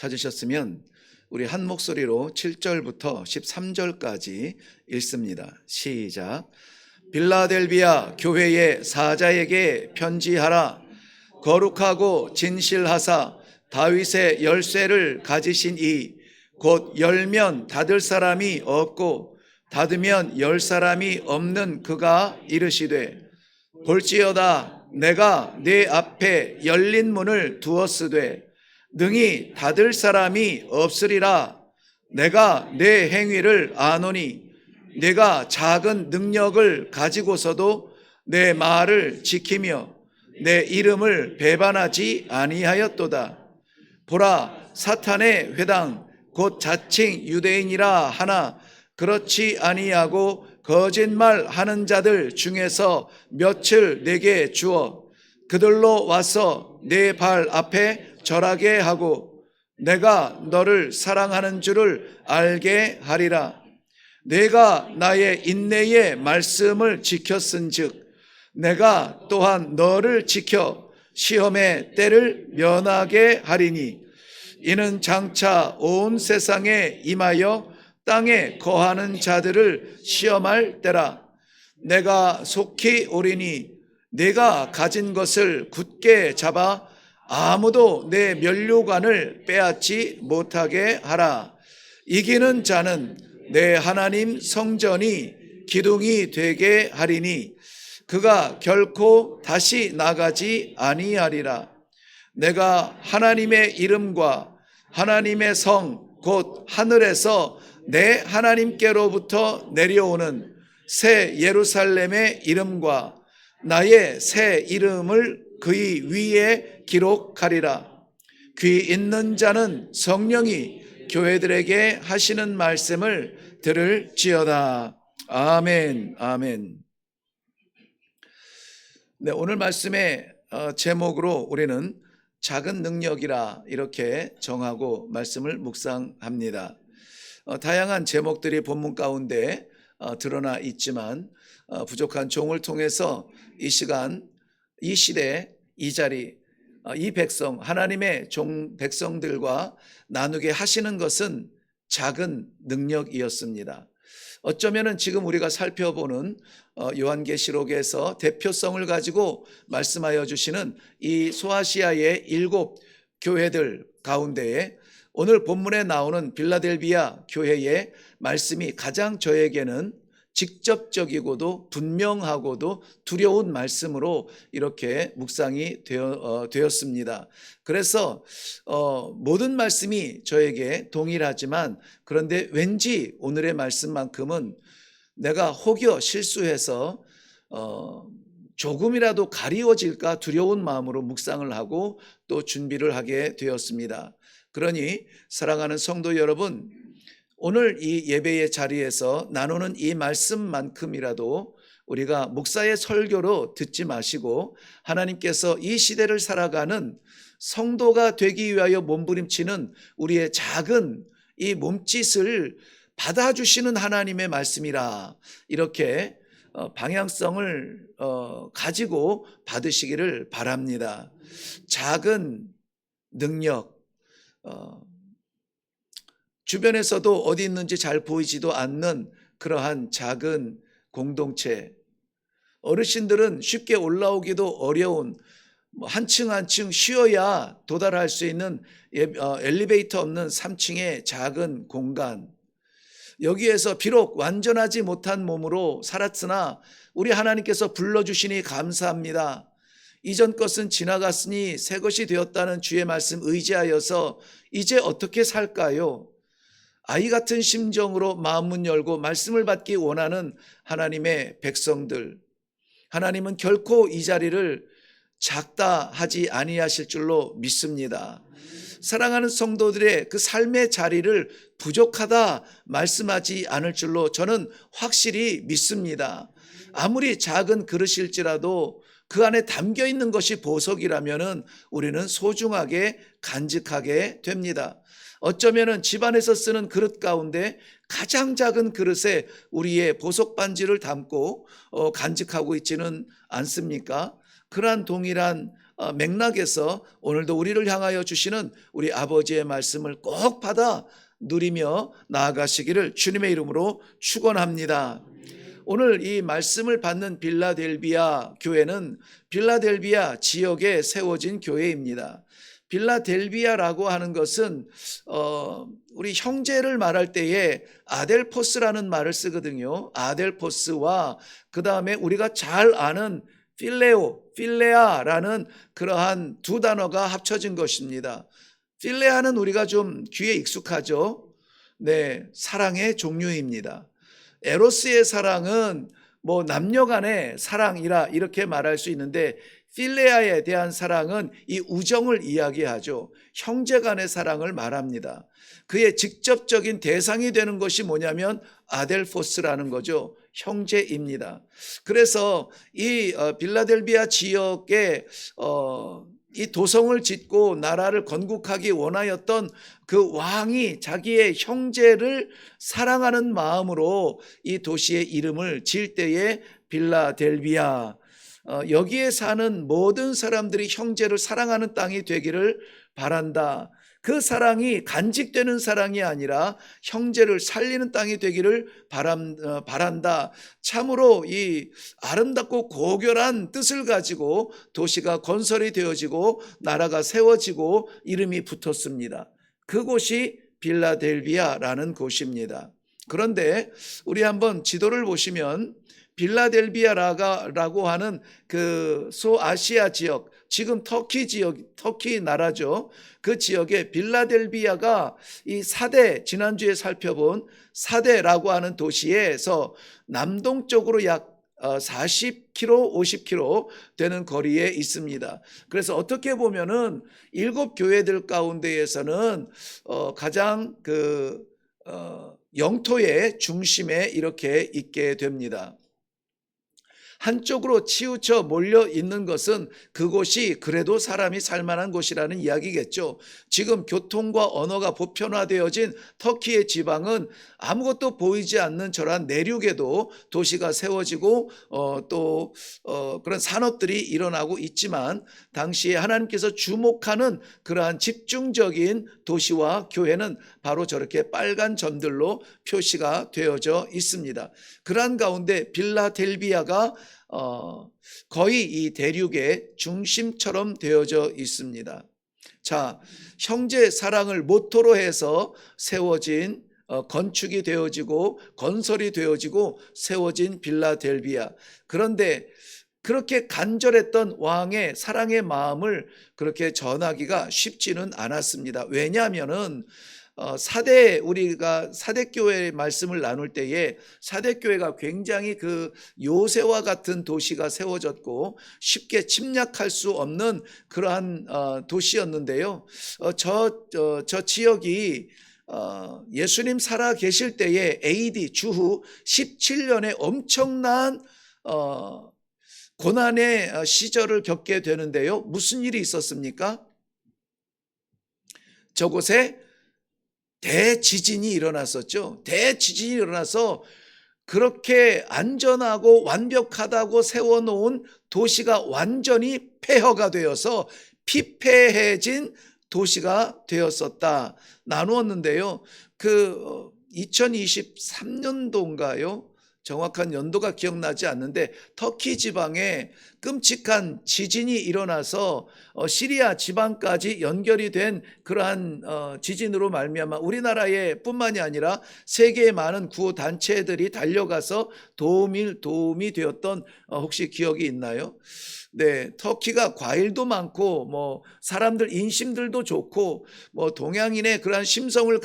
찾으셨으면 우리 한 목소리로 7절부터 13절까지 읽습니다. 시작. 빌라델비아 교회의 사자에게 편지하라. 거룩하고 진실하사 다윗의 열쇠를 가지신 이 곧 열면 닫을 사람이 없고 닫으면 열 사람이 없는 그가 이르시되 볼지어다 내가 네 앞에 열린 문을 두었으되 능히 닫을 사람이 없으리라. 내가 네 행위를 아노니 네가 작은 능력을 가지고서도 내 말을 지키며 내 이름을 배반하지 아니하였도다. 보라, 사탄의 회당 곧 자칭 유대인이라 하나 그렇지 아니하고 거짓말하는 자들 중에서 몇을 내게 주어 그들로 와서 내 발 앞에 절하게 하고 내가 너를 사랑하는 줄을 알게 하리라. 내가 나의 인내의 말씀을 지켰은즉 내가 또한 너를 지켜 시험의 때를 면하게 하리니 이는 장차 온 세상에 임하여 땅에 거하는 자들을 시험할 때라. 내가 속히 오리니 내가 가진 것을 굳게 잡아 아무도 내 면류관을 빼앗지 못하게 하라. 이기는 자는 내 하나님 성전이 기둥이 되게 하리니 그가 결코 다시 나가지 아니하리라. 내가 하나님의 이름과 하나님의 성 곧 하늘에서 내 하나님께로부터 내려오는 새 예루살렘의 이름과 나의 새 이름을 그의 위에 기록하리라. 귀 있는 자는 성령이 교회들에게 하시는 말씀을 들을지어다. 아멘, 아멘. 네, 오늘 말씀의 제목으로 우리는 작은 능력이라 이렇게 정하고 말씀을 묵상합니다. 다양한 제목들이 본문 가운데 드러나 있지만 부족한 종을 통해서 이 시간, 이 시대, 이 자리, 이 백성, 하나님의 종 백성들과 나누게 하시는 것은 작은 능력이었습니다. 어쩌면은 지금 우리가 살펴보는 요한계시록에서 대표성을 가지고 말씀하여 주시는 이 소아시아의 7 교회들 가운데에 오늘 본문에 나오는 빌라델비아 교회의 말씀이 가장 저에게는 직접적이고도 분명하고도 두려운 말씀으로 이렇게 묵상이 되었습니다. 그래서 모든 말씀이 저에게 동일하지만 그런데 왠지 오늘의 말씀만큼은 내가 혹여 실수해서 조금이라도 가리워질까 두려운 마음으로 묵상을 하고 또 준비를 하게 되었습니다. 그러니 사랑하는 성도 여러분, 오늘 이 예배의 자리에서 나누는 이 말씀만큼이라도 우리가 목사의 설교로 듣지 마시고 하나님께서 이 시대를 살아가는 성도가 되기 위하여 몸부림치는 우리의 작은 이 몸짓을 받아주시는 하나님의 말씀이라 이렇게 방향성을 가지고 받으시기를 바랍니다. 작은 능력, 주변에서도 어디 있는지 잘 보이지도 않는 그러한 작은 공동체, 어르신들은 쉽게 올라오기도 어려운 한층 한층 쉬어야 도달할 수 있는 엘리베이터 없는 3층의 작은 공간, 여기에서 비록 완전하지 못한 몸으로 살았으나 우리 하나님께서 불러주시니 감사합니다. 이전 것은 지나갔으니 새 것이 되었다는 주의 말씀 의지하여서 이제 어떻게 살까요? 아이 같은 심정으로 마음문 열고 말씀을 받기 원하는 하나님의 백성들, 하나님은 결코 이 자리를 작다 하지 아니하실 줄로 믿습니다. 사랑하는 성도들의 그 삶의 자리를 부족하다 말씀하지 않을 줄로 저는 확실히 믿습니다. 아무리 작은 그릇일지라도 그 안에 담겨 있는 것이 보석이라면 우리는 소중하게 간직하게 됩니다. 어쩌면 집안에서 쓰는 그릇 가운데 가장 작은 그릇에 우리의 보석 반지를 담고 간직하고 있지는 않습니까? 그러한 동일한 맥락에서 오늘도 우리를 향하여 주시는 우리 아버지의 말씀을 꼭 받아 누리며 나아가시기를 주님의 이름으로 축원합니다. 오늘 이 말씀을 받는 빌라델비아 교회는 빌라델비아 지역에 세워진 교회입니다. 빌라델비아라고 하는 것은 우리 형제를 말할 때에 아델포스라는 말을 쓰거든요. 아델포스와 그 다음에 우리가 잘 아는 필레아라는 그러한 두 단어가 합쳐진 것입니다. 필레아는 우리가 좀 귀에 익숙하죠. 네, 사랑의 종류입니다. 에로스의 사랑은 뭐 남녀 간의 사랑이라 이렇게 말할 수 있는데 필레아에 대한 사랑은 이 우정을 이야기하죠. 형제 간의 사랑을 말합니다. 그의 직접적인 대상이 되는 것이 뭐냐면 아델포스라는 거죠. 형제입니다. 그래서 이 빌라델비아 지역에 이 도성을 짓고 나라를 건국하기 원하였던 그 왕이 자기의 형제를 사랑하는 마음으로 이 도시의 이름을 지을 때에 빌라델비아, 여기에 사는 모든 사람들이 형제를 사랑하는 땅이 되기를 바란다. 그 사랑이 간직되는 사랑이 아니라 형제를 살리는 땅이 되기를 바란다. 참으로 이 아름답고 고결한 뜻을 가지고 도시가 건설이 되어지고 나라가 세워지고 이름이 붙었습니다. 그곳이 빌라델비아라는 곳입니다. 그런데 우리 한번 지도를 보시면 빌라델비아라고 하는 그 소아시아 지역, 지금 터키 지역, 터키 나라죠. 그 지역에 빌라델비아가 이 사대, 지난주에 살펴본 사대라고 하는 도시에서 남동쪽으로 약 40km, 50km 되는 거리에 있습니다. 그래서 어떻게 보면은 7교회들 가운데에서는 가장 그 영토의 중심에 이렇게 있게 됩니다. 한쪽으로 치우쳐 몰려 있는 것은 그곳이 그래도 사람이 살만한 곳이라는 이야기겠죠. 지금 교통과 언어가 보편화되어진 터키의 지방은 아무것도 보이지 않는 저런 내륙에도 도시가 세워지고 또 그런 산업들이 일어나고 있지만 당시에 하나님께서 주목하는 그러한 집중적인 도시와 교회는 바로 저렇게 빨간 점들로 표시가 되어져 있습니다. 그러한 가운데 빌라델비아가 거의 이 대륙의 중심처럼 되어져 있습니다. 자, 형제 사랑을 모토로 해서 세워진 건축이 되어지고 건설이 되어지고 세워진 빌라델비아. 그런데 그렇게 간절했던 왕의 사랑의 마음을 그렇게 전하기가 쉽지는 않았습니다. 왜냐하면은 우리가 사대교회 말씀을 나눌 때에 사대교회가 굉장히 그 요새와 같은 도시가 세워졌고 쉽게 침략할 수 없는 그러한 도시였는데요. 저 지역이 예수님 살아 계실 때에 AD 주후 17년에 엄청난 고난의 시절을 겪게 되는데요. 무슨 일이 있었습니까? 저곳에 대지진이 일어났었죠. 대지진이 일어나서 그렇게 안전하고 완벽하다고 세워놓은 도시가 완전히 폐허가 되어서 피폐해진 도시가 되었었다. 나누었는데요. 그 2023년도인가요? 정확한 연도가 기억나지 않는데 터키 지방에 끔찍한 지진이 일어나서 시리아 지방까지 연결이 된 그러한 지진으로 말미암아 우리나라에 뿐만이 아니라 세계의 많은 구호 단체들이 달려가서 도움이 되었던 혹시 기억이 있나요? 네, 터키가 과일도 많고 뭐 사람들 인심들도 좋고 뭐 동양인의 그러한 심성을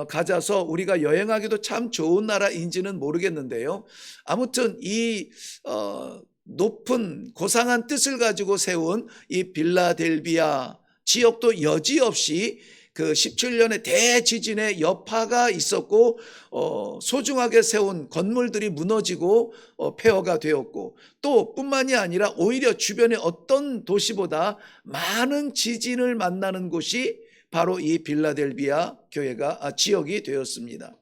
가져서 우리가 여행하기도 참 좋은 나라인지는 모르겠는데요. 아무튼 이 높은 고상한 뜻을 가지고 세운 이 빌라델비아 지역도 여지없이 그 17년의 대지진의 여파가 있었고 소중하게 세운 건물들이 무너지고 폐허가 되었고 또 뿐만이 아니라 오히려 주변의 어떤 도시보다 많은 지진을 만나는 곳이 바로 이 빌라델비아 지역이 되었습니다.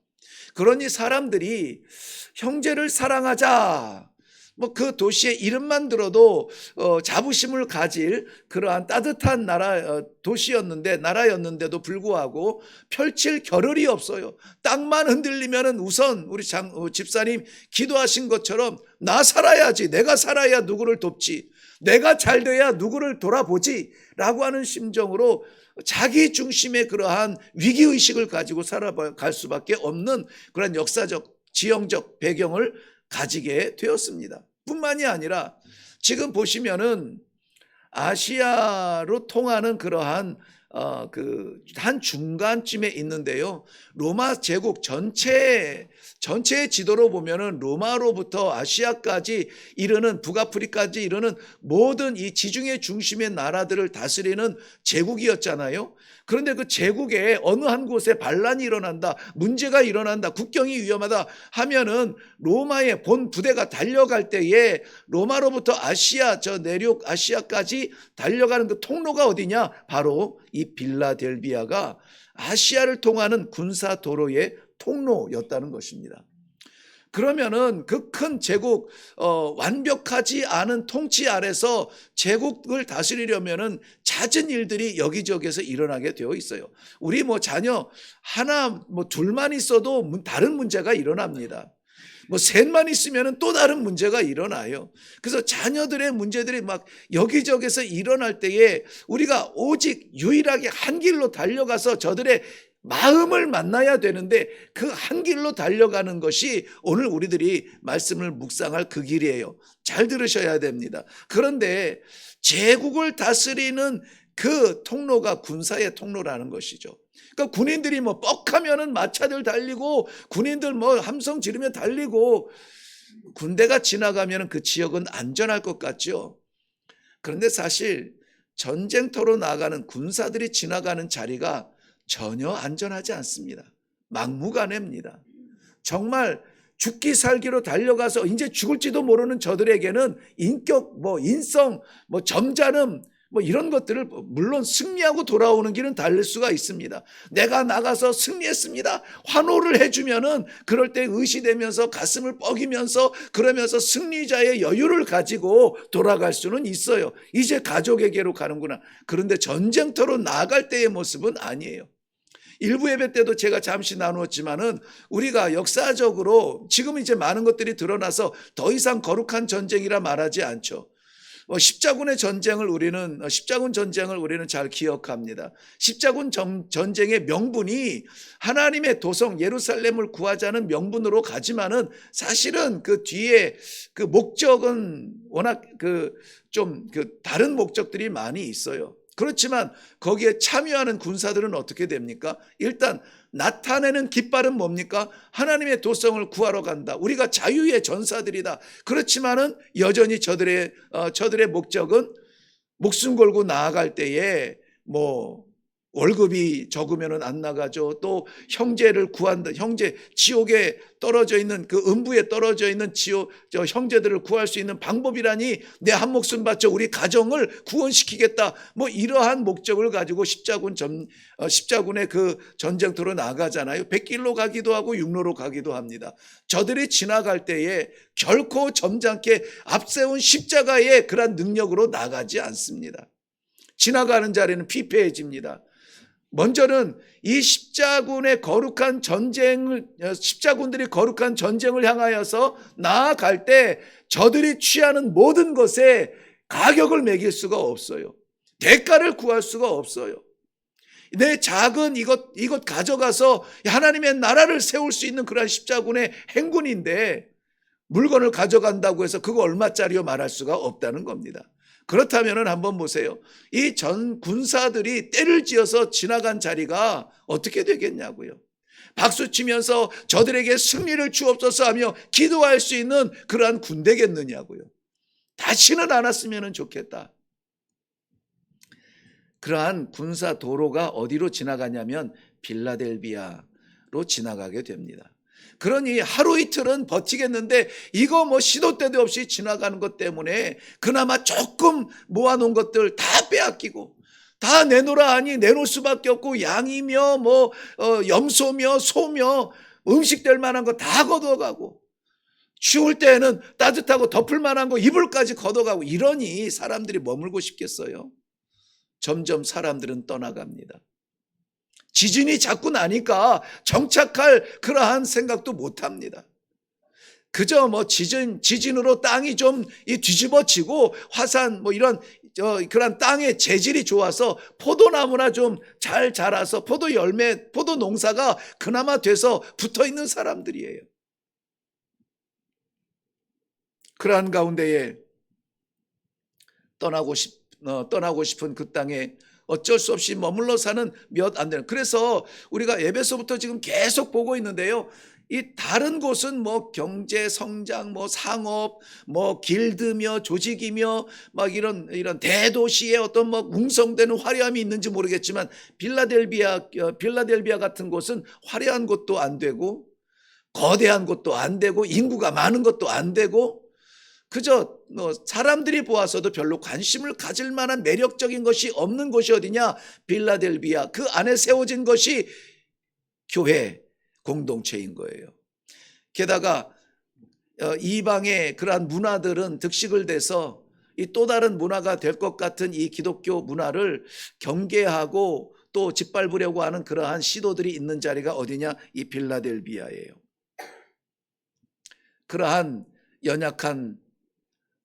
그러니 사람들이 형제를 사랑하자, 뭐 그 도시의 이름만 들어도 자부심을 가질 그러한 따뜻한 나라였는데도 불구하고 펼칠 겨를이 없어요. 땅만 흔들리면은 우선 우리 집사님 기도하신 것처럼 나 살아야지, 내가 살아야 누구를 돕지, 내가 잘 돼야 누구를 돌아보지 라고 하는 심정으로 자기 중심의 그러한 위기의식을 가지고 살아갈 수밖에 없는 그런 역사적 지형적 배경을 가지게 되었습니다. 뿐만이 아니라 지금 보시면은 아시아로 통하는 그러한 한 중간쯤에 있는데요. 로마 제국 전체의 지도로 보면은 로마로부터 아시아까지 이르는 북아프리까지 이르는 모든 이 지중해 중심의 나라들을 다스리는 제국이었잖아요. 그런데 그 제국에 어느 한 곳에 반란이 일어난다, 문제가 일어난다, 국경이 위험하다 하면은 로마의 본 부대가 달려갈 때에 로마로부터 아시아 저 내륙 아시아까지 달려가는 그 통로가 어디냐? 바로 이 빌라델비아가 아시아를 통하는 군사 도로의 통로였다는 것입니다. 그러면은 그 큰 제국, 완벽하지 않은 통치 아래서 제국을 다스리려면은 잦은 일들이 여기저기에서 일어나게 되어 있어요. 우리 뭐 자녀 하나 뭐 둘만 있어도 다른 문제가 일어납니다. 뭐 셋만 있으면은 또 다른 문제가 일어나요. 그래서 자녀들의 문제들이 막 여기저기에서 일어날 때에 우리가 오직 유일하게 한 길로 달려가서 저들의 마음을 만나야 되는데 그 한 길로 달려가는 것이 오늘 우리들이 말씀을 묵상할 그 길이에요. 잘 들으셔야 됩니다. 그런데 제국을 다스리는 그 통로가 군사의 통로라는 것이죠. 그러니까 군인들이 뭐 뻑하면은 마차들 달리고 군인들 뭐 함성 지르며 달리고 군대가 지나가면은 그 지역은 안전할 것 같죠. 그런데 사실 전쟁터로 나가는 군사들이 지나가는 자리가 전혀 안전하지 않습니다. 막무가내입니다. 정말 죽기 살기로 달려가서 이제 죽을지도 모르는 저들에게는 인격, 인성, 점잖음, 이런 것들을 물론 승리하고 돌아오는 길은 달릴 수가 있습니다. 내가 나가서 승리했습니다. 환호를 해주면은 그럴 때 의시되면서 가슴을 뻐기면서 그러면서 승리자의 여유를 가지고 돌아갈 수는 있어요. 이제 가족에게로 가는구나. 그런데 전쟁터로 나아갈 때의 모습은 아니에요. 일부 예배 때도 제가 잠시 나누었지만은 우리가 역사적으로 지금 이제 많은 것들이 드러나서 더 이상 거룩한 전쟁이라 말하지 않죠. 십자군의 전쟁을 십자군 전쟁을 우리는 잘 기억합니다. 십자군 전쟁의 명분이 하나님의 도성 예루살렘을 구하자는 명분으로 가지만은 사실은 그 뒤에 그 목적은 워낙 다른 목적들이 많이 있어요. 그렇지만 거기에 참여하는 군사들은 어떻게 됩니까? 일단 나타내는 깃발은 뭡니까? 하나님의 도성을 구하러 간다. 우리가 자유의 전사들이다. 그렇지만은 여전히 저들의 목적은 목숨 걸고 나아갈 때에 월급이 적으면은 안 나가죠. 또 형제를 구한다. 지옥에 떨어져 있는 그 음부에 떨어져 있는 형제들을 구할 수 있는 방법이라니 내 한 목숨 바쳐 우리 가정을 구원시키겠다. 이러한 목적을 가지고 십자군의 그 전쟁터로 나가잖아요. 백길로 가기도 하고 육로로 가기도 합니다. 저들이 지나갈 때에 결코 점잖게 앞세운 십자가의 그런 능력으로 나가지 않습니다. 지나가는 자리는 피폐해집니다. 먼저는 이 십자군들이 거룩한 전쟁을 향하여서 나아갈 때 저들이 취하는 모든 것에 가격을 매길 수가 없어요. 대가를 구할 수가 없어요. 내 작은 이것 가져가서 하나님의 나라를 세울 수 있는 그런 십자군의 행군인데 물건을 가져간다고 해서 그거 얼마짜리요 말할 수가 없다는 겁니다. 그렇다면 한번 보세요. 이 전 군사들이 때를 지어서 지나간 자리가 어떻게 되겠냐고요. 박수치면서 저들에게 승리를 주옵소서 하며 기도할 수 있는 그러한 군대겠느냐고요. 다시는 안 왔으면 좋겠다. 그러한 군사 도로가 어디로 지나가냐면 빌라델비아로 지나가게 됩니다. 그러니 하루 이틀은 버티겠는데 이거 시도 때도 없이 지나가는 것 때문에 그나마 조금 모아놓은 것들 다 빼앗기고 다 내놓으라 하니 내놓을 수밖에 없고 양이며 염소며 소며 음식 될 만한 거 다 걷어가고 추울 때에는 따뜻하고 덮을 만한 거 이불까지 걷어가고 이러니 사람들이 머물고 싶겠어요? 점점 사람들은 떠나갑니다. 지진이 자꾸 나니까 정착할 그러한 생각도 못합니다. 그저 뭐 지진으로 땅이 좀 뒤집어지고 화산 뭐 이런 그런 땅의 재질이 좋아서 포도나무나 좀 잘 자라서 포도 열매, 포도 농사가 그나마 돼서 붙어 있는 사람들이에요. 그러한 가운데에 떠나고 싶은 그 땅에 어쩔 수 없이 머물러 사는 몇 안 되는. 그래서 우리가 에베소부터 지금 계속 보고 있는데요. 이 다른 곳은 뭐 경제 성장, 뭐 상업, 뭐 길드며 조직이며 막 이런 대도시의 어떤 뭐 웅성되는 화려함이 있는지 모르겠지만 빌라델비아 같은 곳은 화려한 곳도 안 되고 거대한 곳도 안 되고 인구가 많은 것도 안 되고 그저 사람들이 보아서도 별로 관심을 가질 만한 매력적인 것이 없는 곳이 어디냐? 빌라델비아. 그 안에 세워진 것이 교회 공동체인 거예요. 게다가 이방의 그러한 문화들은 득식을 돼서 이 또 다른 문화가 될 것 같은 이 기독교 문화를 경계하고 또 짓밟으려고 하는 그러한 시도들이 있는 자리가 어디냐? 이 빌라델비아예요. 그러한 연약한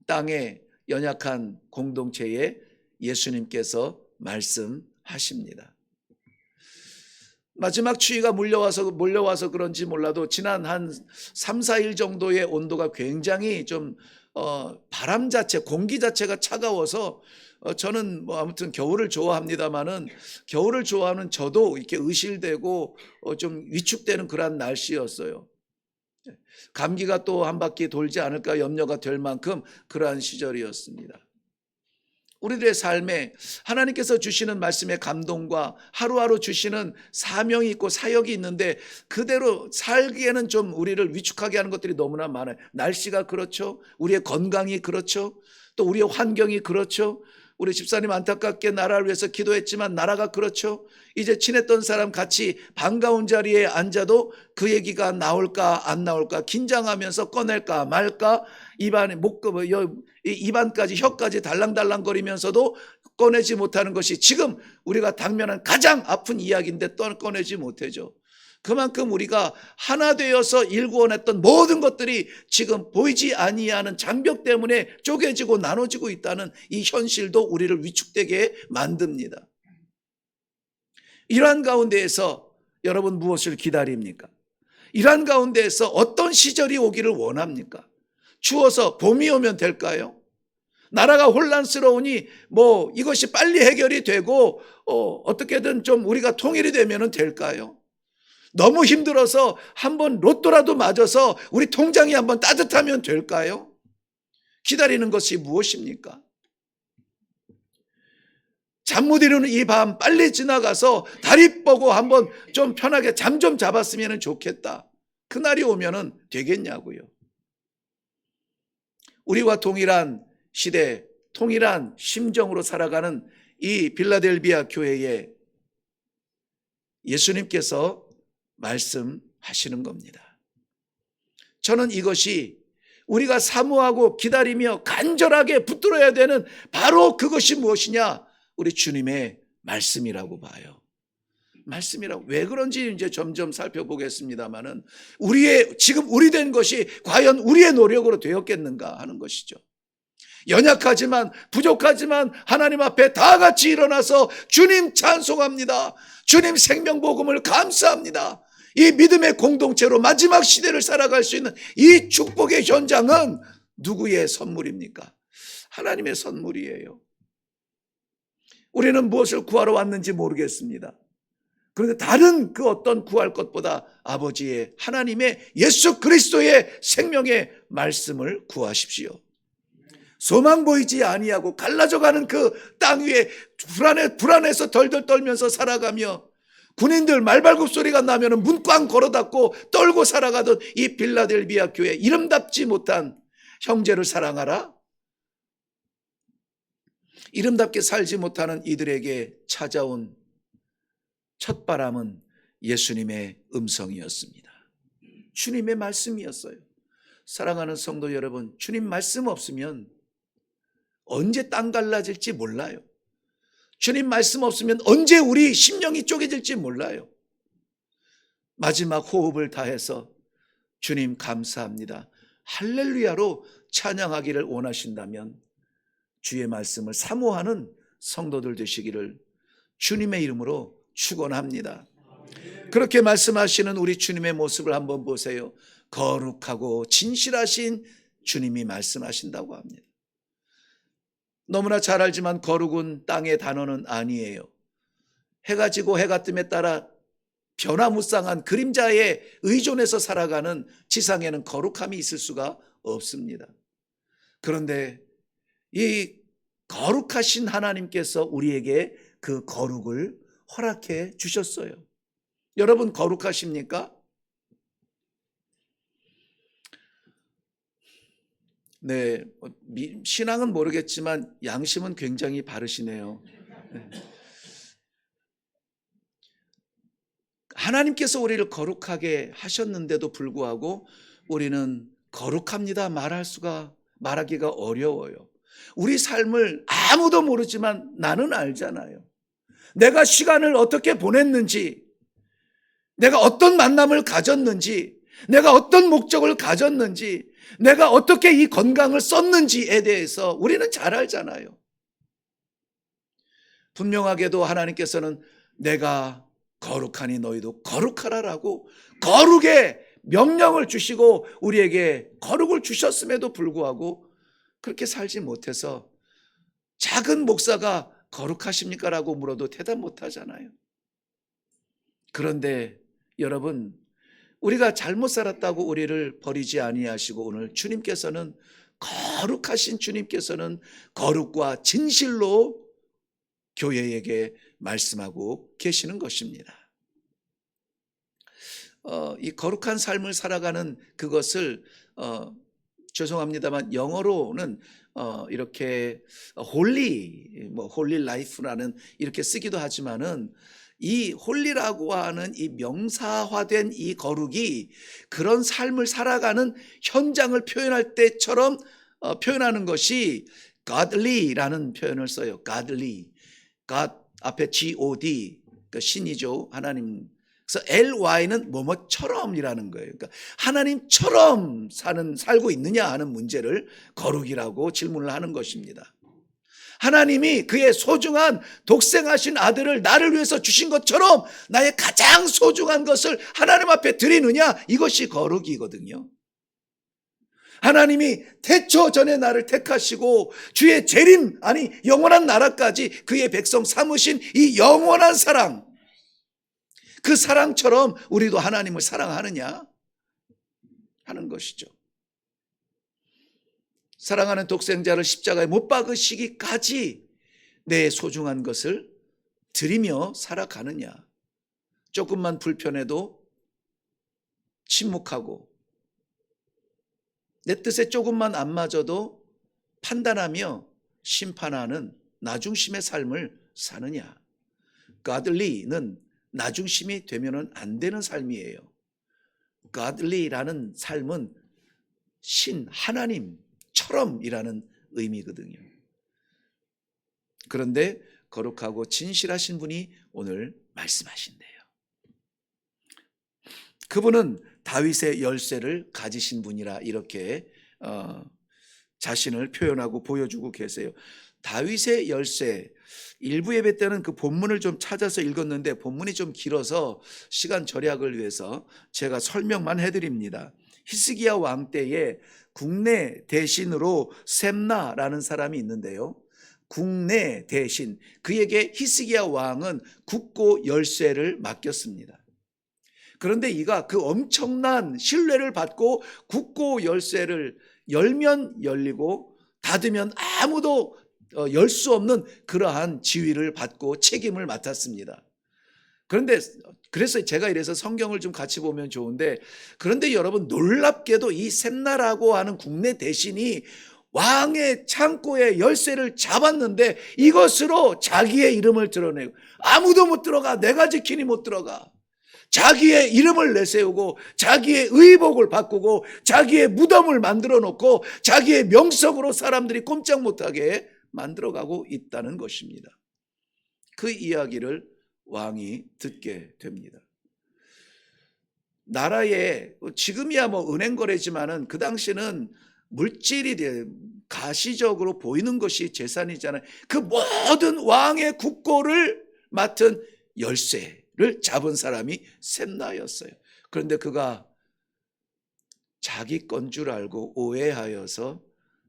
땅에 연약한 공동체에 예수님께서 말씀하십니다. 마지막 추위가 몰려와서 그런지 몰라도 지난 한 3, 4일 정도의 온도가 굉장히 좀 바람 자체, 공기 자체가 차가워서 저는 뭐 아무튼 겨울을 좋아합니다만은 겨울을 좋아하는 저도 이렇게 의실되고 좀 위축되는 그런 날씨였어요. 감기가 또 한 바퀴 돌지 않을까 염려가 될 만큼 그러한 시절이었습니다. 우리들의 삶에 하나님께서 주시는 말씀의 감동과 하루하루 주시는 사명이 있고 사역이 있는데 그대로 살기에는 좀 우리를 위축하게 하는 것들이 너무나 많아요. 날씨가 그렇죠. 우리의 건강이 그렇죠. 또 우리의 환경이 그렇죠. 우리 집사님 안타깝게 나라를 위해서 기도했지만 나라가 그렇죠. 이제 친했던 사람 같이 반가운 자리에 앉아도 그 얘기가 나올까 안 나올까 긴장하면서 꺼낼까 말까 입안까지 혀까지 달랑달랑거리면서도 꺼내지 못하는 것이 지금 우리가 당면한 가장 아픈 이야기인데 또 꺼내지 못하죠. 그만큼 우리가 하나 되어서 일구어냈던 모든 것들이 지금 보이지 아니하는 장벽 때문에 쪼개지고 나눠지고 있다는 이 현실도 우리를 위축되게 만듭니다. 이러한 가운데에서 여러분 무엇을 기다립니까? 이러한 가운데에서 어떤 시절이 오기를 원합니까? 추워서 봄이 오면 될까요? 나라가 혼란스러우니 뭐 이것이 빨리 해결이 되고 어떻게든 좀 우리가 통일이 되면 될까요? 너무 힘들어서 한번 로또라도 맞아서 우리 통장이 한번 따뜻하면 될까요? 기다리는 것이 무엇입니까? 잠 못 이루는 이 밤 빨리 지나가서 다리 뻗고 한번 좀 편하게 잠 좀 잡았으면 좋겠다. 그날이 오면 되겠냐고요. 우리와 동일한 시대, 통일한 심정으로 살아가는 이 빌라델비아 교회에 예수님께서 말씀하시는 겁니다. 저는 이것이 우리가 사모하고 기다리며 간절하게 붙들어야 되는 바로 그것이 무엇이냐? 우리 주님의 말씀이라고 봐요. 말씀이라고. 왜 그런지 이제 점점 살펴보겠습니다만은 지금 우리 된 것이 과연 우리의 노력으로 되었겠는가 하는 것이죠. 연약하지만 부족하지만 하나님 앞에 다 같이 일어나서 주님 찬송합니다. 주님 생명복음을 감사합니다. 이 믿음의 공동체로 마지막 시대를 살아갈 수 있는 이 축복의 현장은 누구의 선물입니까? 하나님의 선물이에요. 우리는 무엇을 구하러 왔는지 모르겠습니다. 그런데 다른 그 어떤 구할 것보다 아버지의 하나님의 예수 그리스도의 생명의 말씀을 구하십시오. 소망 보이지 아니하고 갈라져가는 그 땅 위에 불안해서 덜덜 떨면서 살아가며 군인들 말발굽 소리가 나면 문 꽝 걸어 닫고 떨고 살아가던 이 빌라델비아 교회 이름답지 못한 형제를 사랑하라. 이름답게 살지 못하는 이들에게 찾아온 첫바람은 예수님의 음성이었습니다. 주님의 말씀이었어요. 사랑하는 성도 여러분, 주님 말씀 없으면 언제 땅 갈라질지 몰라요. 주님 말씀 없으면 언제 우리 심령이 쪼개질지 몰라요. 마지막 호흡을 다해서 주님 감사합니다, 할렐루야로 찬양하기를 원하신다면 주의 말씀을 사모하는 성도들 되시기를 주님의 이름으로 축원합니다. 그렇게 말씀하시는 우리 주님의 모습을 한번 보세요. 거룩하고 진실하신 주님이 말씀하신다고 합니다. 너무나 잘 알지만 거룩은 땅의 단어는 아니에요. 해가 지고 해가 뜸에 따라 변화무쌍한 그림자에 의존해서 살아가는 지상에는 거룩함이 있을 수가 없습니다. 그런데 이 거룩하신 하나님께서 우리에게 그 거룩을 허락해 주셨어요. 여러분 거룩하십니까? 네, 신앙은 모르겠지만 양심은 굉장히 바르시네요. 네. 하나님께서 우리를 거룩하게 하셨는데도 불구하고 우리는 거룩합니다 말하기가 어려워요. 우리 삶을 아무도 모르지만 나는 알잖아요. 내가 시간을 어떻게 보냈는지, 내가 어떤 만남을 가졌는지, 내가 어떤 목적을 가졌는지, 내가 어떻게 이 건강을 썼는지에 대해서 우리는 잘 알잖아요. 분명하게도 하나님께서는 내가 거룩하니 너희도 거룩하라라고 거룩의 명령을 주시고 우리에게 거룩을 주셨음에도 불구하고 그렇게 살지 못해서 작은 목사가 거룩하십니까? 라고 물어도 대답 못 하잖아요. 그런데 여러분, 우리가 잘못 살았다고 우리를 버리지 아니하시고 오늘 주님께서는, 거룩하신 주님께서는 거룩과 진실로 교회에게 말씀하고 계시는 것입니다. 이 거룩한 삶을 살아가는 그것을 죄송합니다만 영어로는 이렇게 홀리 라이프라는 이렇게 쓰기도 하지만은 이 홀리라고 하는 이 명사화된 이 거룩이 그런 삶을 살아가는 현장을 표현할 때처럼 표현하는 것이 godly라는 표현을 써요. godly. God 앞에 God, 그러니까 신이죠. 하나님. 그래서 ly는 뭐뭐처럼이라는 거예요. 그러니까 하나님처럼 살고 있느냐 하는 문제를 거룩이라고 질문을 하는 것입니다. 하나님이 그의 소중한 독생하신 아들을 나를 위해서 주신 것처럼 나의 가장 소중한 것을 하나님 앞에 드리느냐, 이것이 거룩이거든요. 하나님이 태초 전에 나를 택하시고 주의 재림, 아니 영원한 나라까지 그의 백성 삼으신 이 영원한 사랑, 그 사랑처럼 우리도 하나님을 사랑하느냐 하는 것이죠. 사랑하는 독생자를 십자가에 못 박으시기까지 내 소중한 것을 드리며 살아가느냐, 조금만 불편해도 침묵하고 내 뜻에 조금만 안 맞아도 판단하며 심판하는 나중심의 삶을 사느냐. godly는 나중심이 되면은 안 되는 삶이에요. godly라는 삶은 신 하나님처럼이라는 의미거든요. 그런데 거룩하고 진실하신 분이 오늘 말씀하신대요. 그분은 다윗의 열쇠를 가지신 분이라 이렇게 자신을 표현하고 보여주고 계세요. 다윗의 열쇠, 일부 예배 때는 그 본문을 좀 찾아서 읽었는데 본문이 좀 길어서 시간 절약을 위해서 제가 설명만 해드립니다. 히스기야 왕 때에 국내 대신으로 셈나라는 사람이 있는데요. 국내 대신, 그에게 히스기야 왕은 국고 열쇠를 맡겼습니다. 그런데 이가 그 엄청난 신뢰를 받고 국고 열쇠를 열면 열리고 닫으면 아무도 열 수 없는 그러한 지위를 받고 책임을 맡았습니다. 그런데 그래서 제가 이래서 성경을 좀 같이 보면 좋은데, 그런데 여러분 놀랍게도 이 셈나라고 하는 국내 대신이 왕의 창고의 열쇠를 잡았는데 이것으로 자기의 이름을 드러내고, 아무도 못 들어가, 내가 지키니 못 들어가. 자기의 이름을 내세우고 자기의 의복을 바꾸고 자기의 무덤을 만들어 놓고 자기의 명성으로 사람들이 꼼짝 못하게 만들어가고 있다는 것입니다. 그 이야기를 왕이 듣게 됩니다. 나라에 지금이야 뭐 은행 거래지만은 그 당시는 물질이 가시적으로 보이는 것이 재산이잖아요. 그 모든 왕의 국고를 맡은 열쇠를 잡은 사람이 셈나였어요. 그런데 그가 자기 건 줄 알고 오해하여서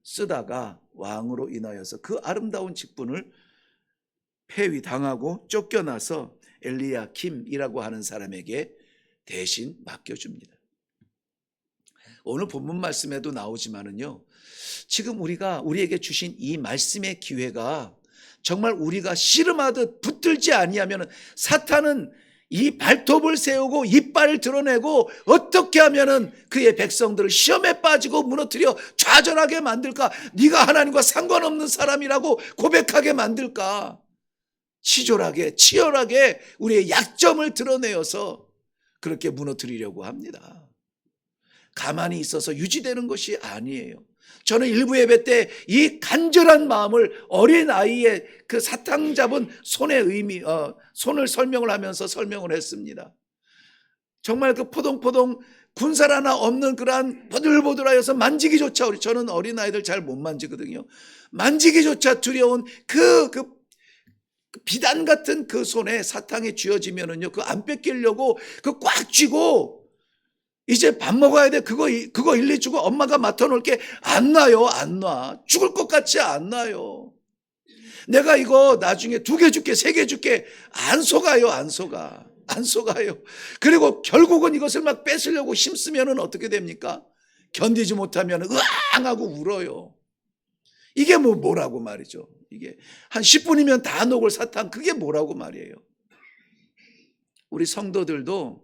쓰다가 왕으로 인하여서 그 아름다운 직분을 폐위당하고 쫓겨나서 엘리야킴이라고 하는 사람에게 대신 맡겨줍니다. 오늘 본문 말씀에도 나오지만은요, 지금 우리에게 주신 이 말씀의 기회가 정말 우리가 씨름하듯 붙들지 아니하면 사탄은 이 발톱을 세우고 이빨을 드러내고 어떻게 하면은 그의 백성들을 시험에 빠지고 무너뜨려 좌절하게 만들까? 네가 하나님과 상관없는 사람이라고 고백하게 만들까? 치졸하게 치열하게 우리의 약점을 드러내어서 그렇게 무너뜨리려고 합니다. 가만히 있어서 유지되는 것이 아니에요. 저는 일부 예배 때 이 간절한 마음을 어린아이의 그 사탕 잡은 손의 손을 설명을 하면서 설명을 했습니다. 정말 그 포동포동 군살 하나 없는 그러한 보들보들하여서 만지기조차, 저는 어린아이들 잘 못 만지거든요. 만지기조차 두려운 그 비단 같은 그 손에 사탕이 쥐어지면은요, 그거 안 뺏기려고 그 꽉 쥐고 이제 밥 먹어야 돼. 그거 일리 주고 엄마가 맡아놓을게. 안 놔요. 안 놔. 죽을 것 같이 안 놔요. 내가 이거 나중에 2개 줄게, 3개 줄게. 안 속아요. 안 속아. 안 속아요. 그리고 결국은 이것을 막 뺏으려고 힘쓰면은 어떻게 됩니까? 견디지 못하면 으앙 하고 울어요. 이게 뭐라고 말이죠. 이게 한 10분이면 다 녹을 사탕, 그게 뭐라고 말이에요. 우리 성도들도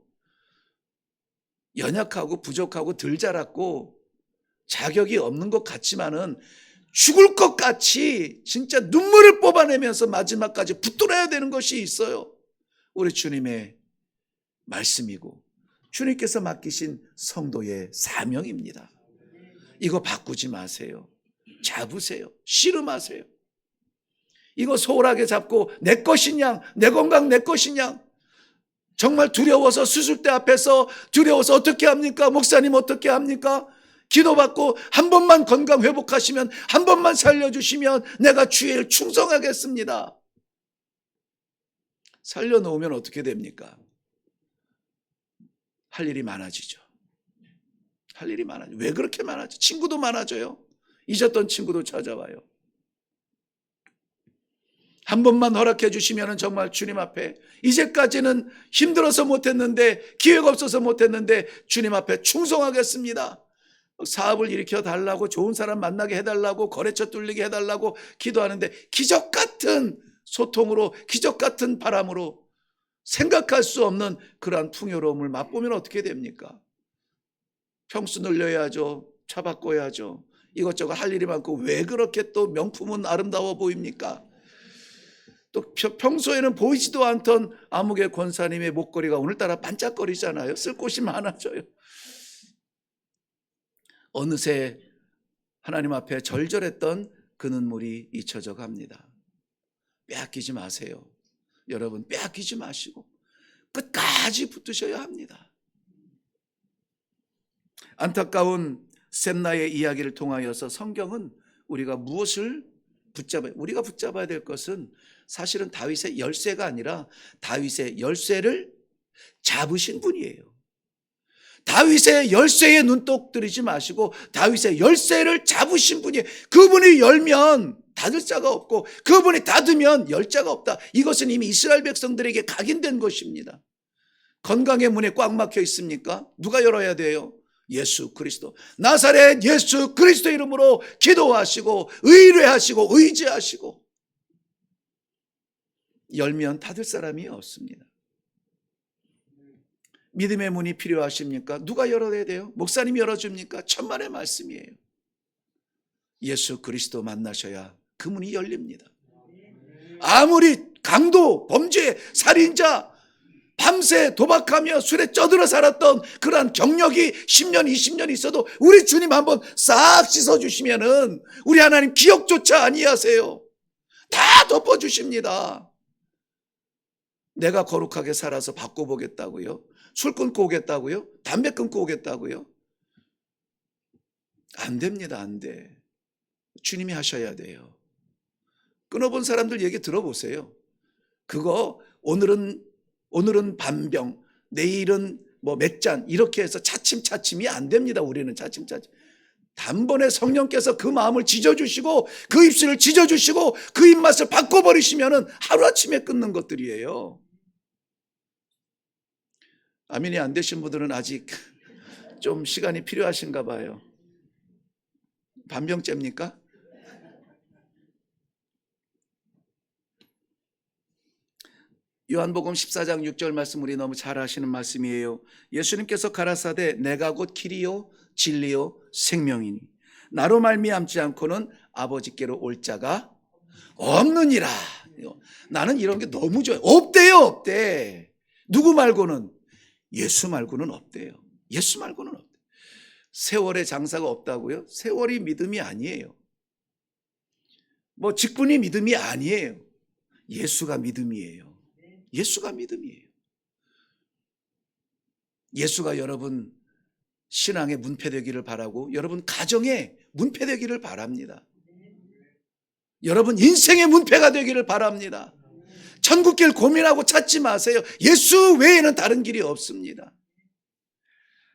연약하고 부족하고 덜 자랐고 자격이 없는 것 같지만은 죽을 것 같이 진짜 눈물을 뽑아내면서 마지막까지 붙들어야 되는 것이 있어요. 우리 주님의 말씀이고 주님께서 맡기신 성도의 사명입니다. 이거 바꾸지 마세요. 잡으세요. 씨름하세요. 이거 소홀하게 잡고 내 것이냐, 내 건강 내 것이냐, 정말 두려워서 수술대 앞에서 두려워서 어떻게 합니까? 목사님 어떻게 합니까? 기도받고 한 번만 건강 회복하시면, 한 번만 살려주시면 내가 주의 일 충성하겠습니다. 살려놓으면 어떻게 됩니까? 할 일이 많아지죠. 할 일이 많아져. 왜 그렇게 많아져? 친구도 많아져요. 잊었던 친구도 찾아와요. 한 번만 허락해 주시면 정말 주님 앞에, 이제까지는 힘들어서 못했는데, 기회가 없어서 못했는데 주님 앞에 충성하겠습니다. 사업을 일으켜 달라고, 좋은 사람 만나게 해달라고, 거래처 뚫리게 해달라고 기도하는데 기적 같은 소통으로, 기적 같은 바람으로 생각할 수 없는 그러한 풍요로움을 맛보면 어떻게 됩니까? 평수 늘려야죠. 차 바꿔야죠. 이것저것 할 일이 많고 왜 그렇게 또 명품은 아름다워 보입니까? 또 평소에는 보이지도 않던 아무개 권사님의 목걸이가 오늘따라 반짝거리잖아요. 쓸 곳이 많아져요. 어느새 하나님 앞에 절절했던 그 눈물이 잊혀져 갑니다. 빼앗기지 마세요. 여러분, 빼앗기지 마시고 끝까지 붙으셔야 합니다. 안타까운 셈나의 이야기를 통하여서 성경은 우리가 무엇을 우리가 붙잡아야 될 것은 사실은 다윗의 열쇠가 아니라 다윗의 열쇠를 잡으신 분이에요. 다윗의 열쇠에 눈독 들이지 마시고 다윗의 열쇠를 잡으신 분이에요. 그분이 열면 닫을 자가 없고 그분이 닫으면 열 자가 없다. 이것은 이미 이스라엘 백성들에게 각인된 것입니다. 건강의 문에 꽉 막혀 있습니까? 누가 열어야 돼요? 예수 그리스도. 나사렛 예수 그리스도 이름으로 기도하시고 의뢰하시고 의지하시고 열면 닫을 사람이 없습니다. 믿음의 문이 필요하십니까? 누가 열어야 돼요? 목사님이 열어줍니까? 천만의 말씀이에요. 예수 그리스도 만나셔야 그 문이 열립니다. 아무리 강도, 범죄, 살인자, 밤새 도박하며 술에 쩌들어 살았던 그러한 경력이 10년, 20년 있어도 우리 주님 한번 싹 씻어주시면은 우리 하나님 기억조차 아니하세요. 다 덮어주십니다. 내가 거룩하게 살아서 바꿔보겠다고요? 술 끊고 오겠다고요? 담배 끊고 오겠다고요? 안 됩니다. 안 돼. 주님이 하셔야 돼요. 끊어본 사람들 얘기 들어보세요. 그거 오늘은 반병, 내일은 뭐 몇 잔 이렇게 해서 차츰차츰이 안 됩니다. 우리는 차츰차츰. 단번에 성령께서 그 마음을 지져주시고 그 입술을 지져주시고 그 입맛을 바꿔버리시면은 하루아침에 끊는 것들이에요. 아멘이 안 되신 분들은 아직 좀 시간이 필요하신가 봐요. 반병째입니까? 요한복음 14장 6절 말씀 우리 너무 잘 아시는 말씀이에요. 예수님께서 가라사대 내가 곧 길이요 진리요 생명이니 나로 말미암지 않고는 아버지께로 올 자가 없느니라. 나는 이런 게 너무 좋아요. 없대요. 없대. 누구 말고는? 예수 말고는 없대요. 예수 말고는 없대요. 세월의 장사가 없다고요? 세월이 믿음이 아니에요. 뭐 직분이 믿음이 아니에요. 예수가 믿음이에요. 예수가 믿음이에요. 예수가 여러분 신앙의 문패되기를 바라고 여러분 가정의 문패되기를 바랍니다. 여러분 인생의 문패가 되기를 바랍니다. 천국길 고민하고 찾지 마세요. 예수 외에는 다른 길이 없습니다.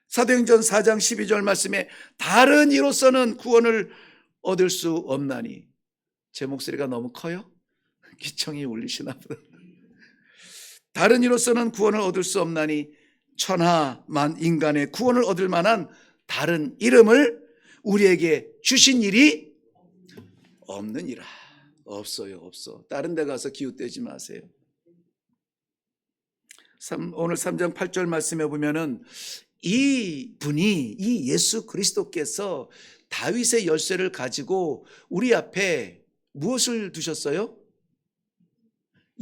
사도행전 4장 12절 말씀에 다른 이로서는 구원을 얻을 수 없나니. 제 목소리가 너무 커요? 기청이 울리시나 보다. 다른 이로서는 구원을 얻을 수 없나니 천하만 인간의 구원을 얻을 만한 다른 이름을 우리에게 주신 일이 없느니라. 없어요. 없어. 다른 데 가서 기웃대지 마세요. 오늘 3장 8절 말씀에 보면은 이 예수 그리스도께서 다윗의 열쇠를 가지고 우리 앞에 무엇을 두셨어요?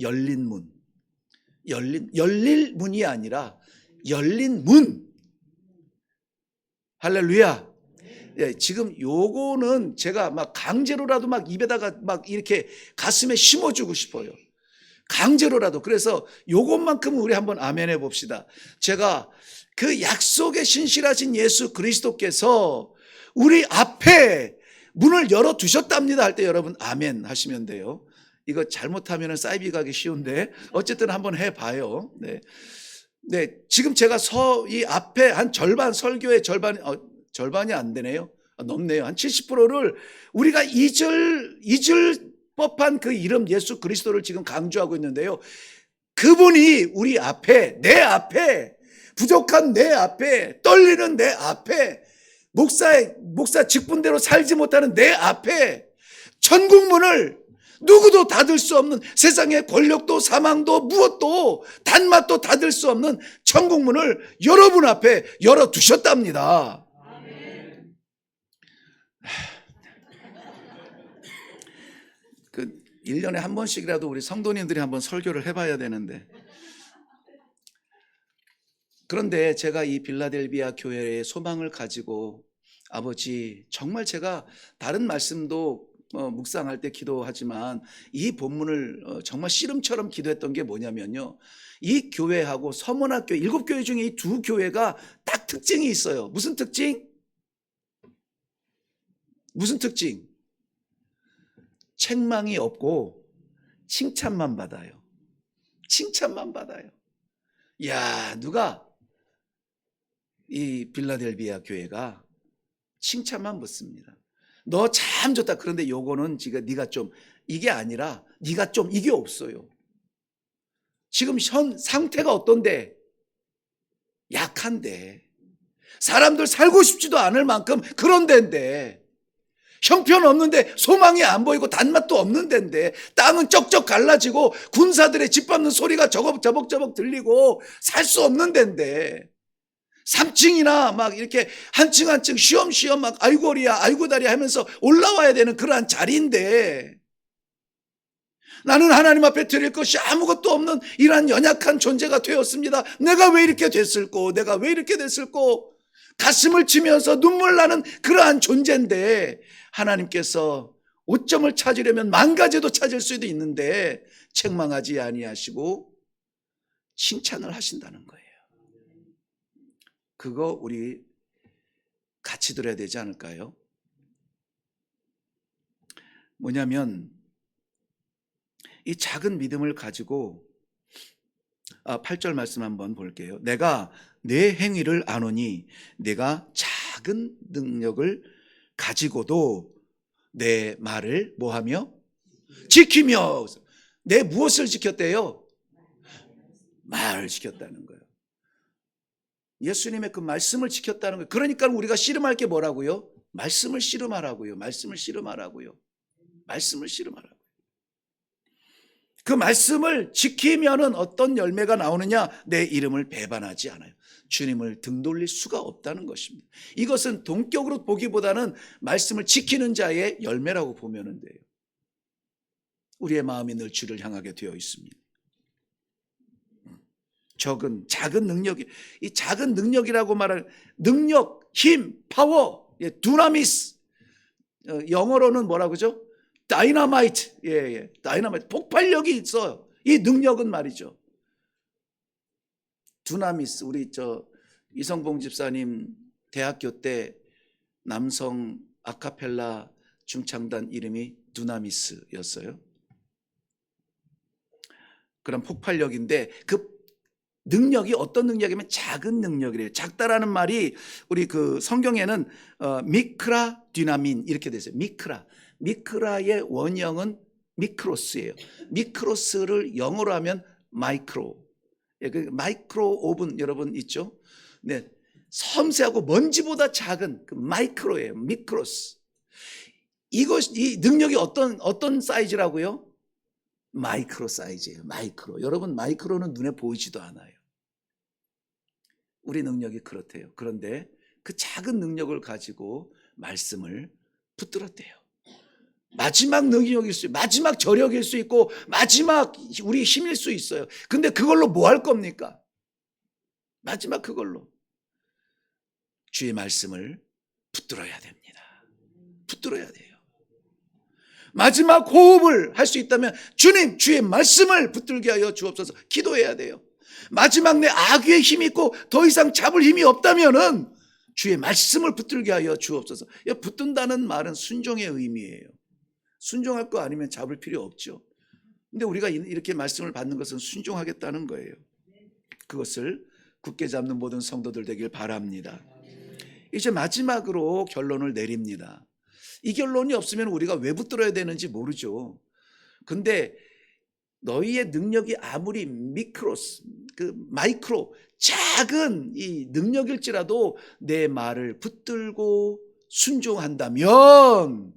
열린 문. 열릴 문이 아니라 열린 문. 할렐루야. 예, 지금 요거는 제가 막 강제로라도 막 입에다가 막 이렇게 가슴에 심어주고 싶어요. 강제로라도. 그래서 요것만큼은 우리 한번 아멘 해봅시다. 제가 그 약속에 신실하신 예수 그리스도께서 우리 앞에 문을 열어두셨답니다 할 때 여러분 아멘 하시면 돼요. 이거 잘못하면 사이비 가기 쉬운데 어쨌든 한번 해봐요. 네, 지금 제가 이 앞에 한 절반 설교의 절반이 안 되네요. 넘네요. 한 70%를 우리가 잊을 법한 그 이름 예수 그리스도를 지금 강조하고 있는데요. 그분이 우리 앞에, 내 앞에, 부족한 내 앞에, 떨리는 내 앞에, 목사 직분대로 살지 못하는 내 앞에 천국문을 누구도 닫을 수 없는, 세상의 권력도 사망도 무엇도 단맛도 닫을 수 없는 천국문을 여러분 앞에 열어두셨답니다. 아멘. 그 1년에 한 번씩이라도 우리 성도님들이 한번 설교를 해봐야 되는데. 그런데 제가 이 빌라델비아 교회의 소망을 가지고 아버지 정말 제가 다른 말씀도 묵상할 때 기도하지만 이 본문을 정말 씨름처럼 기도했던 게 뭐냐면요. 이 교회하고 서문학교 7교회 중에 이 2교회가 딱 특징이 있어요. 무슨 특징? 무슨 특징? 책망이 없고 칭찬만 받아요. 칭찬만 받아요. 야, 누가 이 빌라델비아 교회가 칭찬만 받습니다. 너 참 좋다. 그런데 요거는 지금 네가 좀 이게 아니라 네가 좀 이게 없어요. 지금 현 상태가 어떤데? 약한데. 사람들 살고 싶지도 않을 만큼 그런 데인데. 형편없는데 소망이 안 보이고 단맛도 없는 데인데 땅은 쩍쩍 갈라지고 군사들의 짓밟는 소리가 저벅저벅 들리고 살 수 없는 데인데 3층이나 막 이렇게 한 층 한 층 쉬엄쉬엄 막 아이고 허리야 아이고 다리야 하면서 올라와야 되는 그러한 자리인데 나는 하나님 앞에 드릴 것이 아무것도 없는 이러한 연약한 존재가 되었습니다. 내가 왜 이렇게 됐을꼬? 내가 왜 이렇게 됐을꼬? 가슴을 치면서 눈물 나는 그러한 존재인데 하나님께서 오점을 찾으려면 만 가지도 찾을 수도 있는데 책망하지 아니하시고 칭찬을 하신다는 거예요. 그거 우리 같이 들어야 되지 않을까요? 뭐냐면 이 작은 믿음을 가지고 8절 말씀 한번 볼게요. 내가 내 행위를 아노니 내가 작은 능력을 가지고도 내 말을 뭐하며? 지키며. 내 무엇을 지켰대요? 말을 지켰다는 거예요. 예수님의 그 말씀을 지켰다는 거예요. 그러니까 우리가 씨름할 게 뭐라고요? 말씀을 씨름하라고요. 말씀을 씨름하라고요. 말씀을 씨름하라고요. 그 말씀을 지키면은 어떤 열매가 나오느냐? 내 이름을 배반하지 않아요. 주님을 등 돌릴 수가 없다는 것입니다. 이것은 동격으로 보기보다는 말씀을 지키는 자의 열매라고 보면 돼요. 우리의 마음이 늘 주를 향하게 되어 있습니다. 작은 능력이, 이 작은 능력이라고 말하는 능력, 힘, 파워, 두나미스, 영어로는 뭐라고 그러죠? 다이너마이트, 다이너마이트, 폭발력이 있어요. 이 능력은 말이죠. 두나미스, 우리 이성봉 집사님 대학교 때 남성 아카펠라 중창단 이름이 두나미스였어요. 그런 폭발력인데 그 능력이 어떤 능력이면 작은 능력이래요. 작다라는 말이 우리 그 성경에는 미크라 디나민 이렇게 돼 있어요. 미크라의 원형은 미크로스예요. 미크로스를 영어로 하면 마이크로. 그 마이크로 오븐 여러분 있죠? 네, 섬세하고 먼지보다 작은 그 마이크로예요. 미크로스. 이 능력이 어떤 사이즈라고요? 마이크로 사이즈예요. 마이크로. 여러분 마이크로는 눈에 보이지도 않아요. 우리 능력이 그렇대요. 그런데 그 작은 능력을 가지고 말씀을 붙들었대요. 마지막 능력일 수 있고 마지막 저력일 수 있고 마지막 우리 힘일 수 있어요. 근데 그걸로 뭐 할 겁니까? 마지막 그걸로 주의 말씀을 붙들어야 됩니다. 붙들어야 돼요. 마지막 호흡을 할 수 있다면 주님 주의 말씀을 붙들게 하여 주옵소서 기도해야 돼요. 마지막 내 악의 힘이 있고 더 이상 잡을 힘이 없다면은 주의 말씀을 붙들게 하여 주옵소서. 붙든다는 말은 순종의 의미예요. 순종할 거 아니면 잡을 필요 없죠. 근데 우리가 이렇게 말씀을 받는 것은 순종하겠다는 거예요. 그것을 굳게 잡는 모든 성도들 되길 바랍니다. 이제 마지막으로 결론을 내립니다. 이 결론이 없으면 우리가 왜 붙들어야 되는지 모르죠. 근데 너희의 능력이 아무리 마이크로 작은 이 능력일지라도 내 말을 붙들고 순종한다면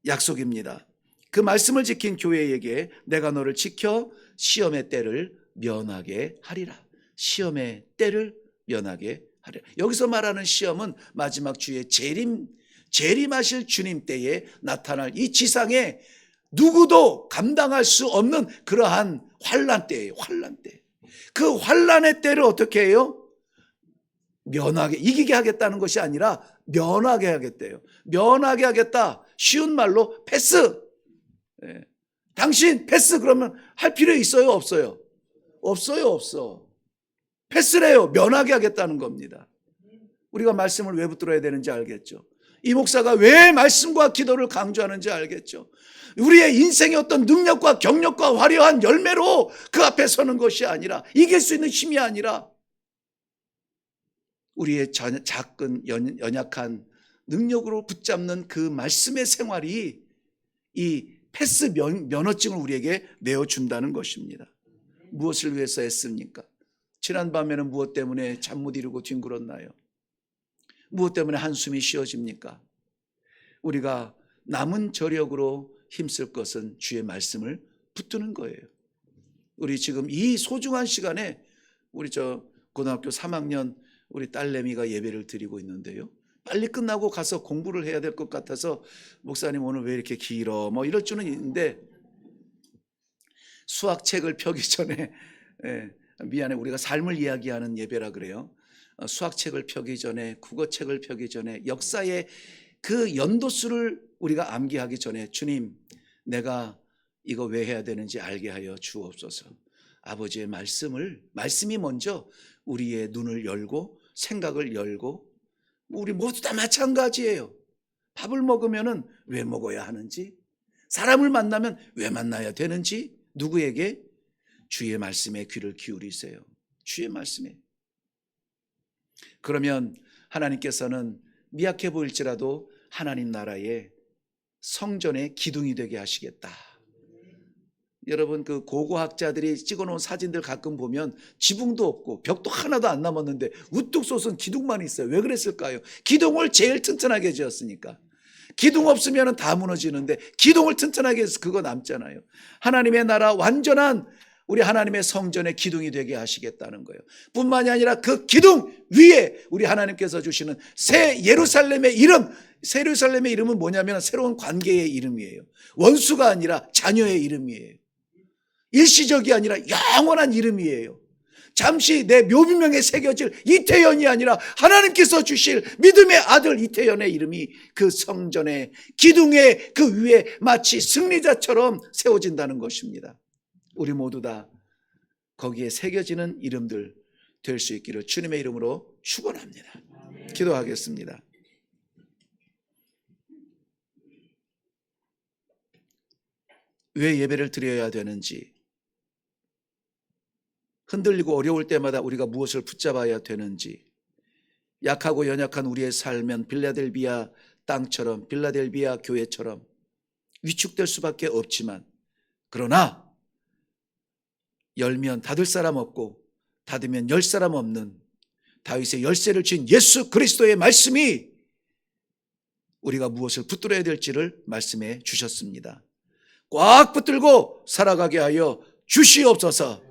약속입니다. 그 말씀을 지킨 교회에게 내가 너를 지켜 시험의 때를 면하게 하리라. 시험의 때를 면하게 하리라. 여기서 말하는 시험은 마지막 주의 재림하실 주님 때에 나타날 이 지상에 누구도 감당할 수 없는 그러한 환난 때예요. 환난 때. 그 환난의 때를 어떻게 해요? 면하게, 이기게 하겠다는 것이 아니라 면하게 하겠대요. 면하게 하겠다. 쉬운 말로 패스. 당신 패스 그러면 할 필요 있어요? 없어요? 없어. 패스래요. 면하게 하겠다는 겁니다. 우리가 말씀을 왜 붙들어야 되는지 알겠죠? 이 목사가 왜 말씀과 기도를 강조하는지 알겠죠? 우리의 인생의 어떤 능력과 경력과 화려한 열매로 그 앞에 서는 것이 아니라, 이길 수 있는 힘이 아니라 우리의 작은 연약한 능력으로 붙잡는 그 말씀의 생활이 이 패스 면허증을 우리에게 내어준다는 것입니다. 무엇을 위해서 했습니까? 지난밤에는 무엇 때문에 잠 못 이루고 뒹굴었나요? 무엇 때문에 한숨이 쉬어집니까? 우리가 남은 저력으로 힘쓸 것은 주의 말씀을 붙드는 거예요. 우리 지금 이 소중한 시간에 우리 고등학교 3학년 우리 딸내미가 예배를 드리고 있는데요. 빨리 끝나고 가서 공부를 해야 될 것 같아서 목사님 오늘 왜 이렇게 길어? 뭐 이럴 줄은 있는데 수학책을 펴기 전에 미안해 우리가 삶을 이야기하는 예배라 그래요. 수학책을 펴기 전에 국어책을 펴기 전에 역사의 그 연도수를 우리가 암기하기 전에 주님 내가 이거 왜 해야 되는지 알게 하여 주옵소서. 아버지의 말씀이 먼저 우리의 눈을 열고 생각을 열고 우리 모두 다 마찬가지예요. 밥을 먹으면 왜 먹어야 하는지 사람을 만나면 왜 만나야 되는지 누구에게? 주의 말씀에 귀를 기울이세요. 주의 말씀에. 그러면 하나님께서는 미약해 보일지라도 하나님 나라의 성전의 기둥이 되게 하시겠다. 여러분 그 고고학자들이 찍어놓은 사진들 가끔 보면 지붕도 없고 벽도 하나도 안 남았는데 우뚝 솟은 기둥만 있어요. 왜 그랬을까요? 기둥을 제일 튼튼하게 지었으니까. 기둥 없으면 다 무너지는데 기둥을 튼튼하게 해서 그거 남잖아요. 하나님의 나라 완전한 우리 하나님의 성전의 기둥이 되게 하시겠다는 거예요. 뿐만이 아니라 그 기둥 위에 우리 하나님께서 주시는 새 예루살렘의 이름, 새 예루살렘의 이름은 뭐냐면 새로운 관계의 이름이에요. 원수가 아니라 자녀의 이름이에요. 일시적이 아니라 영원한 이름이에요. 잠시 내 묘비명에 새겨질 이태연이 아니라 하나님께서 주실 믿음의 아들 이태연의 이름이 그 성전의 기둥의 그 위에 마치 승리자처럼 세워진다는 것입니다. 우리 모두 다 거기에 새겨지는 이름들 될 수 있기를 주님의 이름으로 축원합니다. 기도하겠습니다. 왜 예배를 드려야 되는지, 흔들리고 어려울 때마다 우리가 무엇을 붙잡아야 되는지, 약하고 연약한 우리의 삶은 빌라델비아 땅처럼 빌라델비아 교회처럼 위축될 수밖에 없지만 그러나 열면 닫을 사람 없고 닫으면 열 사람 없는 다윗의 열쇠를 쥔 예수 그리스도의 말씀이 우리가 무엇을 붙들어야 될지를 말씀해 주셨습니다. 꽉 붙들고 살아가게 하여 주시옵소서.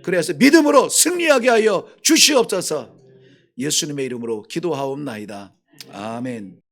그래서 믿음으로 승리하게 하여 주시옵소서. 예수님의 이름으로 기도하옵나이다. 아멘.